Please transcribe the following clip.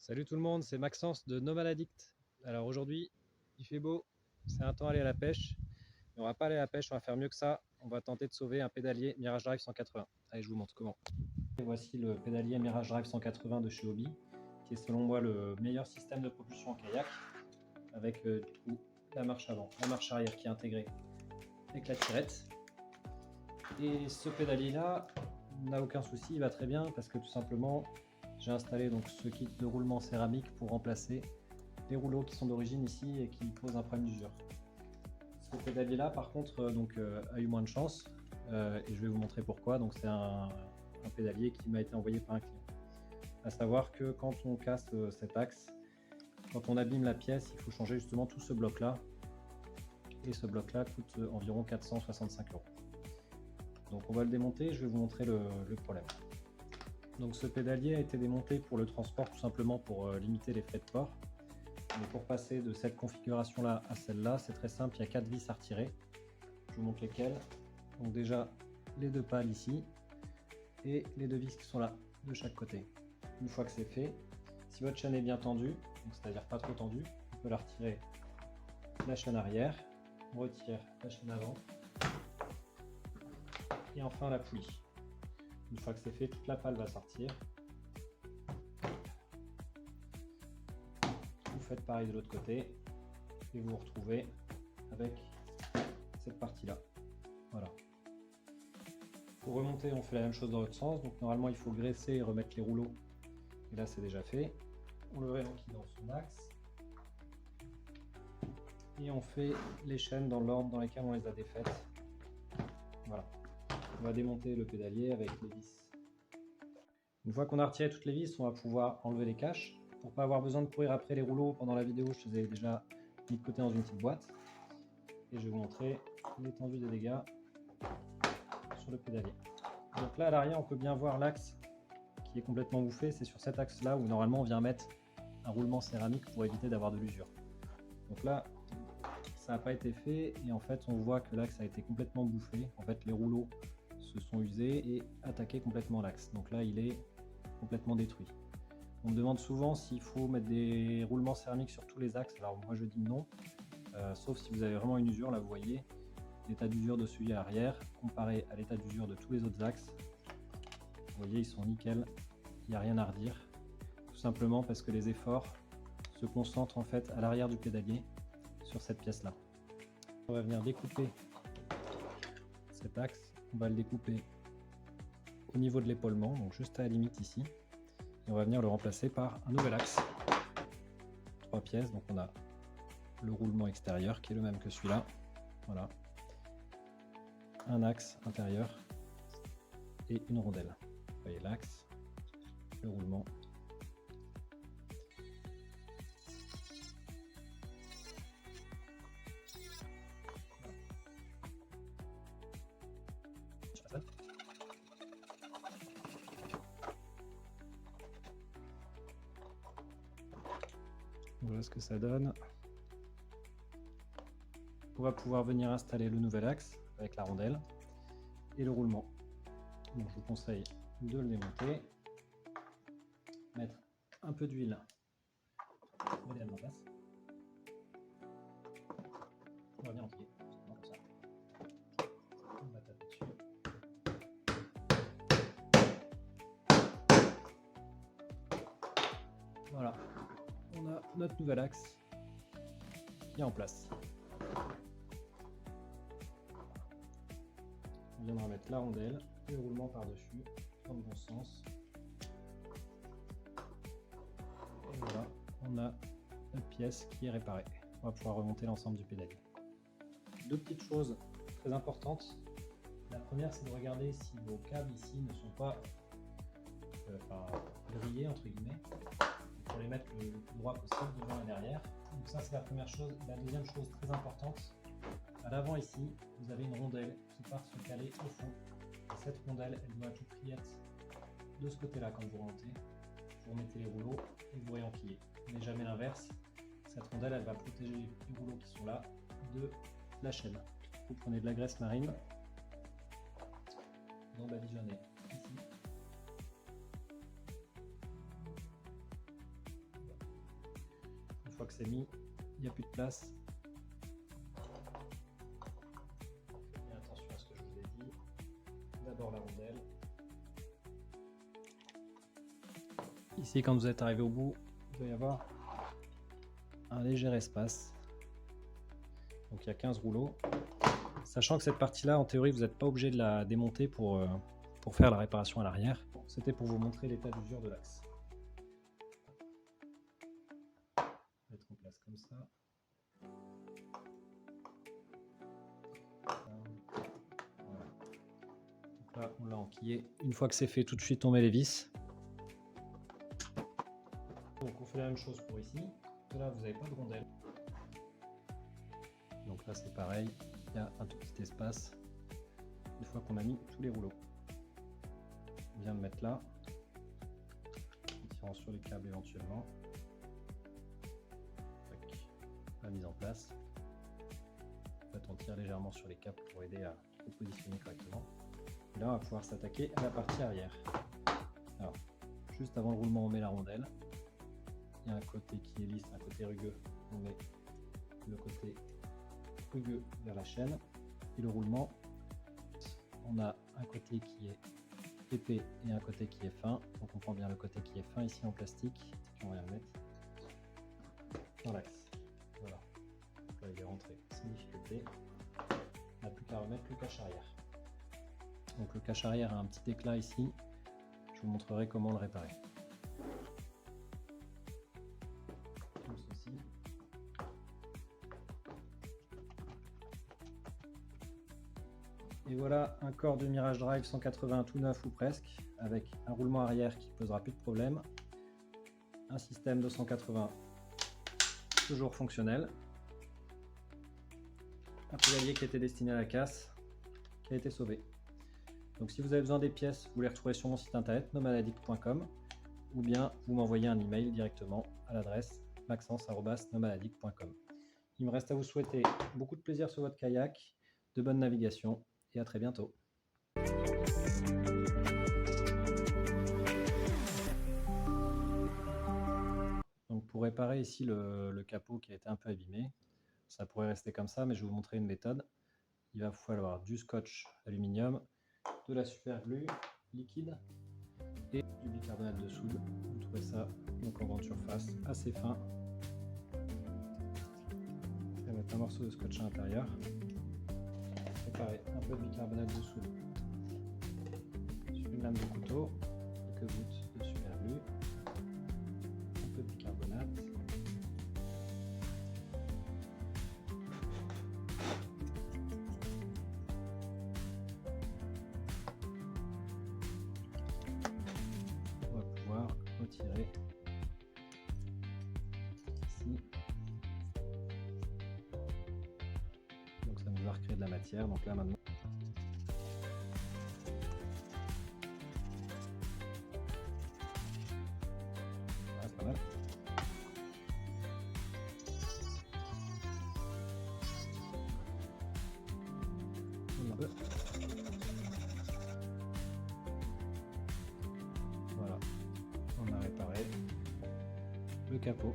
Salut tout le monde, c'est Maxence de Nomad Addict. Alors aujourd'hui, il fait beau, c'est un temps aller à la pêche. Mais on va pas aller à la pêche, on va faire mieux que ça. On va tenter de sauver un pédalier Mirage Drive 180. Allez, je vous montre comment. Et voici le pédalier Mirage Drive 180 de chez Hobby, qui est selon moi le meilleur système de propulsion en kayak, avec du coup la marche avant, la marche arrière qui est intégrée avec la tirette. Et ce pédalier là n'a aucun souci, il va très bien parce que tout simplement j'ai installé donc ce kit de roulement céramique pour remplacer les rouleaux qui sont d'origine ici et qui posent un problème d'usure. Ce pédalier là par contre a eu moins de chance et je vais vous montrer pourquoi. Donc c'est un pédalier qui m'a été envoyé par un client. À savoir que quand on casse cet axe, quand on abîme la pièce, il faut changer justement tout ce bloc là, et ce bloc là coûte environ 465 €. Donc on va le démonter, je vais vous montrer le problème. Donc ce pédalier a été démonté pour le transport, tout simplement pour limiter les frais de port. Mais pour passer de cette configuration là à celle-là, c'est très simple, il y a 4 vis à retirer. Je vous montre lesquelles. Donc déjà les deux pales ici et les deux vis qui sont là de chaque côté. Une fois que c'est fait, si votre chaîne est bien tendue, c'est-à-dire pas trop tendue, on peut la retirer la chaîne arrière, on retire la chaîne avant et enfin la poulie. Une fois que c'est fait, toute la pale va sortir. Vous faites pareil de l'autre côté et vous vous retrouvez avec cette partie là. Voilà. Pour remonter, on fait la même chose dans l'autre sens. Donc normalement il faut graisser et remettre les rouleaux, et là c'est déjà fait. On le réenquille dans son axe et on fait les chaînes dans l'ordre dans lesquelles on les a défaites. Voilà. On va démonter le pédalier avec les vis. Une fois qu'on a retiré toutes les vis, on va pouvoir enlever les caches. Pour pas avoir besoin de courir après les rouleaux pendant la vidéo, je les ai déjà mis de côté dans une petite boîte. Et je vais vous montrer l'étendue des dégâts sur le pédalier. Donc là à l'arrière, on peut bien voir l'axe qui est complètement bouffé. C'est sur cet axe là où normalement on vient mettre un roulement céramique pour éviter d'avoir de l'usure. Donc là, ça n'a pas été fait et en fait on voit que l'axe a été complètement bouffé. En fait les rouleaux se sont usés et attaqué complètement l'axe. Donc là il est complètement détruit. On me demande souvent s'il faut mettre des roulements céramiques sur tous les axes. Alors moi je dis non, sauf si vous avez vraiment une usure. Là vous voyez l'état d'usure de celui à l'arrière comparé à l'état d'usure de tous les autres axes. Vous voyez, ils sont nickel, il n'y a rien à redire. Tout simplement parce que les efforts se concentrent en fait à l'arrière du pédalier sur cette pièce là. On va venir découper cet axe, on va le découper au niveau de l'épaulement, donc juste à la limite ici. Et on va venir le remplacer par un nouvel axe. 3 pièces, donc on a le roulement extérieur qui est le même que celui-là. Voilà. Un axe intérieur et une rondelle. Vous voyez l'axe, le roulement. Voilà ce que ça donne. On va pouvoir venir installer le nouvel axe avec la rondelle et le roulement. Donc je vous conseille de le démonter, mettre un peu d'huile modérément basse. On va venir enquiller, comme ça. On va taper dessus. Voilà, on a notre nouvel axe qui est en place. On viendra mettre la rondelle et le roulement par-dessus dans le bon sens. Et voilà, on a notre pièce qui est réparée. On va pouvoir remonter l'ensemble du pédalier. Deux petites choses très importantes. La première, c'est de regarder si vos câbles ici ne sont pas grillés entre guillemets, pour les mettre le plus droit possible devant et derrière. Donc ça, c'est la première chose. La deuxième chose très importante, à l'avant ici, vous avez une rondelle qui part se caler au fond. Et cette rondelle, elle doit à tout prix être de ce côté-là quand vous remontez. Vous remettez les rouleaux et vous réenquillez. Mais jamais l'inverse. Cette rondelle, elle va protéger les rouleaux qui sont là de la chaîne. Vous prenez de la graisse marine, vous en badigeonnez ici. fois que c'est mis, il n'y a plus de place. Et attention à ce que je vous ai dit. D'abord la rondelle. Ici, quand vous êtes arrivé au bout, il doit y avoir un léger espace. Donc il y a 15 rouleaux. Sachant que cette partie-là, en théorie, vous n'êtes pas obligé de la démonter pour faire la réparation à l'arrière. C'était pour vous montrer l'état d'usure de l'axe. Mettre en place comme ça. Voilà. Donc là, on l'a enquillé. Une fois que c'est fait, tout de suite, on met les vis. Donc on fait la même chose pour ici. Là, vous n'avez pas de rondelle. Donc là, c'est pareil. Il y a un tout petit espace. Une fois qu'on a mis tous les rouleaux. On vient de mettre là. En tirant sur les câbles éventuellement. La mise en place. En fait, on tire légèrement sur les câbles pour aider à les positionner correctement. Et là, on va pouvoir s'attaquer à la partie arrière. Alors, juste avant le roulement, on met la rondelle. Il y a un côté qui est lisse, un côté rugueux. On met le côté rugueux vers la chaîne. Et le roulement, on a un côté qui est épais et un côté qui est fin. Donc on prend bien le côté qui est fin ici en plastique. On va le mettre dans l'axe. Voilà. Donc là, il est rentré sans difficulté. On n'a plus qu'à remettre le cache arrière. Donc le cache arrière a un petit éclat ici. Je vous montrerai comment le réparer. Comme ceci. Et voilà un corps de Mirage Drive 180 tout neuf ou presque, avec un roulement arrière qui ne posera plus de problème. Un système de 180 toujours fonctionnel. Un pédalier qui était destiné à la casse, qui a été sauvé. Donc si vous avez besoin des pièces, vous les retrouverez sur mon site internet nomadaddict.com ou bien vous m'envoyez un email directement à l'adresse maxence@nomadaddict.com. Il me reste à vous souhaiter beaucoup de plaisir sur votre kayak, de bonne navigation et à très bientôt. Donc pour réparer ici le capot qui a été un peu abîmé, ça pourrait rester comme ça, mais je vais vous montrer une méthode. Il va vous falloir du scotch aluminium, de la super glue liquide et du bicarbonate de soude. Vous trouvez ça donc en grande surface, assez fin. Je vais mettre un morceau de scotch à l'intérieur. Pareil, un peu de bicarbonate de soude sur une lame de couteau, quelques gouttes de super glue, un peu de bicarbonate, on va pouvoir retirer ici. Donc ça nous va recréer de la matière. Donc là maintenant, ah, c'est pas mal. Voilà, on a réparé le capot.